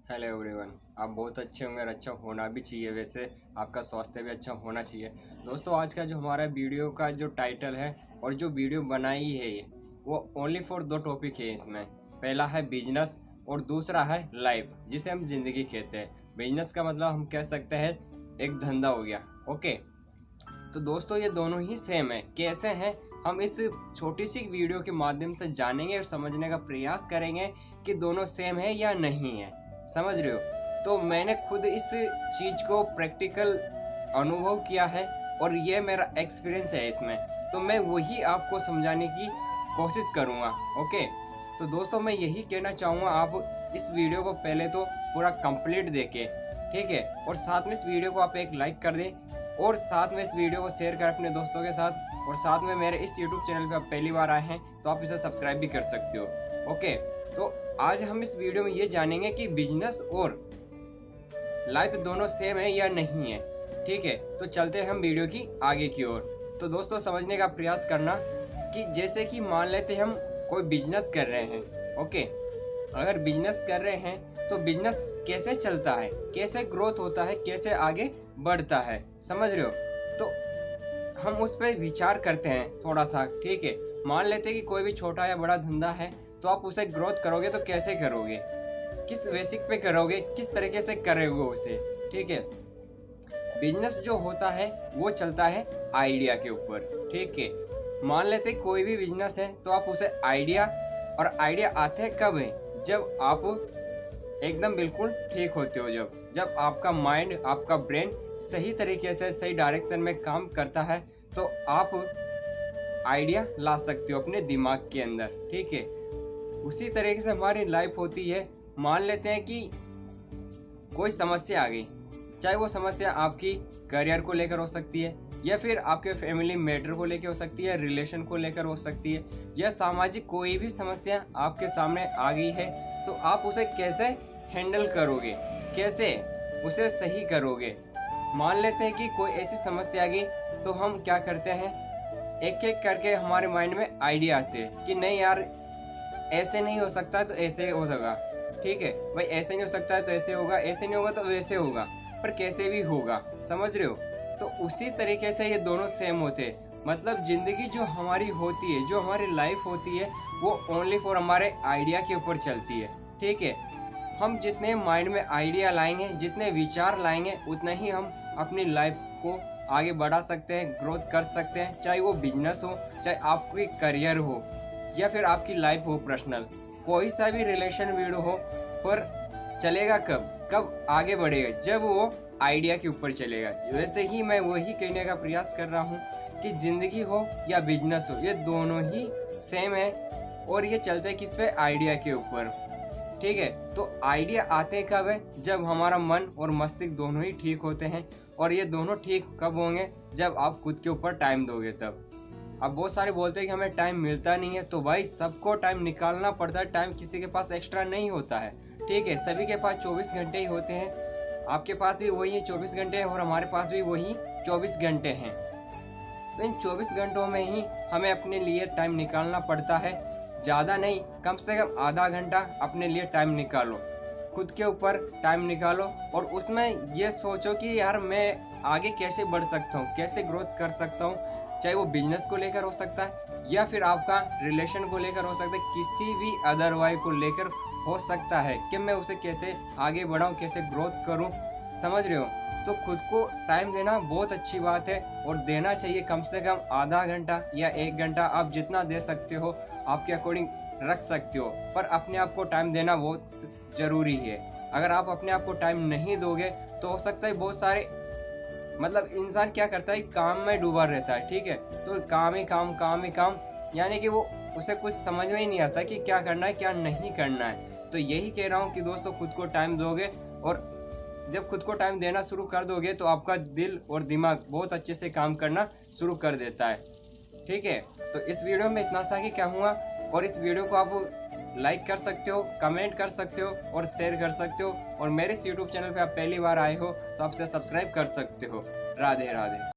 Hello everyone. आप बहुत अच्छे होंगे और अच्छा होना भी चाहिए। वैसे आपका स्वास्थ्य भी अच्छा होना चाहिए। दोस्तों, आज का जो हमारा वीडियो का जो टाइटल है और जो वीडियो बनाई है ये वो ओनली फॉर दो टॉपिक है इसमें। पहला है बिजनेस और दूसरा है लाइफ, जिसे हम जिंदगी कहते हैं। बिजनेस का मतलब हम कह सकते हैं एक धंधा हो गया। ओके, तो दोस्तों ये दोनों ही सेम है। कैसे हैं हम इस छोटी सी वीडियो के माध्यम से जानेंगे और समझने का प्रयास करेंगे कि दोनों सेम है या नहीं है। समझ रहे हो? तो मैंने खुद इस चीज को प्रैक्टिकल अनुभव किया है और ये मेरा एक्सपीरियंस है इसमें, तो मैं वही आपको समझाने की कोशिश करूँगा। ओके, तो दोस्तों मैं यही कहना चाहूँगा, आप इस वीडियो को पहले तो पूरा कंप्लीट देखें, ठीक है, और साथ में इस वीडियो को आप एक लाइक कर दें और साथ में इस वीडियो को शेयर कर अपने दोस्तों के साथ। और साथ में मेरे इस YouTube चैनल पे आप पहली बार आए हैं तो आप इसे सब्सक्राइब भी कर सकते हो। ओके, तो आज हम इस वीडियो में ये जानेंगे कि बिजनेस और लाइफ दोनों सेम है या नहीं है। ठीक है, तो चलते हैं हम वीडियो की आगे की ओर। तो दोस्तों समझने का प्रयास करना कि जैसे कि मान लेते हम कोई बिजनेस कर रहे हैं। ओके, अगर बिजनेस कर रहे हैं तो बिजनेस कैसे चलता है, कैसे ग्रोथ होता है, कैसे आगे बढ़ता है, समझ रहे हो? तो हम उस पर विचार करते हैं थोड़ा सा। ठीक है, मान लेते हैं कि कोई भी छोटा या बड़ा धंधा है तो आप उसे ग्रोथ करोगे तो कैसे करोगे, किस बेसिक पे करोगे, किस तरीके से करोगे उसे। ठीक है, बिजनेस जो होता है वो चलता है आइडिया के ऊपर। ठीक है, मान लेते कोई भी बिजनेस है तो आप उसे आइडिया, और आइडिया आते हैं कब है, जब आप एकदम बिल्कुल ठीक होते हो, जब आपका माइंड, आपका ब्रेन सही तरीके से सही डायरेक्शन में काम करता है तो आप आइडिया ला सकते हो अपने दिमाग के अंदर। ठीक है, उसी तरीके से हमारी लाइफ होती है। मान लेते हैं कि कोई समस्या आ गई, चाहे वो समस्या आपकी करियर को लेकर हो सकती है या फिर आपके फैमिली मैटर को लेकर हो सकती है, रिलेशन को लेकर हो सकती है, या सामाजिक कोई भी समस्या आपके सामने आ गई है, तो आप उसे कैसे हैंडल करोगे, कैसे उसे सही करोगे। मान लेते हैं कि कोई ऐसी समस्या आ गई तो हम क्या करते हैं, एक एक करके हमारे माइंड में आइडिया आते हैं कि नहीं यार, ऐसे नहीं हो सकता तो ऐसे हो सकता। ठीक है भाई, ऐसे नहीं हो सकता है तो ऐसे होगा, ऐसे नहीं होगा तो वैसे होगा, पर कैसे भी होगा। समझ रहे हो? तो उसी तरीके से ये दोनों सेम होते हैं। मतलब जिंदगी जो हमारी होती है, जो हमारी लाइफ होती है, वो ओनली फॉर हमारे आइडिया के ऊपर चलती है। ठीक है, हम जितने माइंड में आइडिया लाएंगे, जितने विचार लाएंगे, उतना ही हम अपनी लाइफ को आगे बढ़ा सकते हैं, ग्रोथ कर सकते हैं। चाहे वो बिजनेस हो, चाहे आपकी करियर हो, या फिर आपकी लाइफ हो पर्सनल, कोई सा भी रिलेशन वीडियो हो, पर चलेगा कब आगे बढ़ेगा, जब वो आइडिया के ऊपर चलेगा। वैसे ही मैं वही कहने का प्रयास कर रहा हूँ कि जिंदगी हो या बिजनेस हो, ये दोनों ही सेम है और ये चलते किस पे, आइडिया के ऊपर। ठीक है, तो आइडिया आते कब है, जब हमारा मन और मस्तिष्क दोनों ही ठीक होते हैं। और ये दोनों ठीक कब होंगे, जब आप खुद के ऊपर टाइम दोगे तब। अब बहुत सारे बोलते हैं कि हमें टाइम मिलता नहीं है, तो भाई सबको टाइम निकालना पड़ता है। टाइम किसी के पास एक्स्ट्रा नहीं होता है। ठीक है, सभी के पास 24 घंटे ही होते हैं। आपके पास भी वही 24 घंटे हैं और हमारे पास भी वही 24 घंटे हैं। तो इन 24 घंटों में ही हमें अपने लिए टाइम निकालना पड़ता है। ज़्यादा नहीं, कम से कम आधा घंटा अपने लिए टाइम निकालो, खुद के ऊपर टाइम निकालो और उसमें ये सोचो कि यार मैं आगे कैसे बढ़ सकता हूँ, कैसे ग्रोथ कर सकता हूँ। चाहे वो बिजनेस को लेकर हो सकता है या फिर आपका रिलेशन को लेकर हो सकता है, किसी भी अदरवाइज को लेकर हो सकता है कि मैं उसे कैसे आगे बढ़ाऊँ, कैसे ग्रोथ करूँ। समझ रहे हो? तो खुद को टाइम देना बहुत अच्छी बात है और देना चाहिए। कम से कम आधा घंटा या 1 घंटा, आप जितना दे सकते हो आपके अकॉर्डिंग रख सकते हो, पर अपने आप को टाइम देना बहुत ज़रूरी है। अगर आप अपने आप को टाइम नहीं दोगे तो हो सकता है बहुत सारे, मतलब इंसान क्या करता है, काम में डूबा रहता है। ठीक है, तो काम ही काम, काम ही काम, यानी कि वो उसे कुछ समझ में ही नहीं आता कि क्या करना है, क्या नहीं करना है। तो यही कह रहा हूँ कि दोस्तों खुद को टाइम दोगे, और जब खुद को टाइम देना शुरू कर दोगे तो आपका दिल और दिमाग बहुत अच्छे से काम करना शुरू कर देता है। ठीक है, तो इस वीडियो में इतना सा ही कहूँगा, और इस वीडियो को आप लाइक कर सकते हो, कमेंट कर सकते हो और शेयर कर सकते हो। और मेरे इस यूट्यूब चैनल पे आप पहली बार आए हो तो आपसे सब्सक्राइब कर सकते हो। राधे राधे।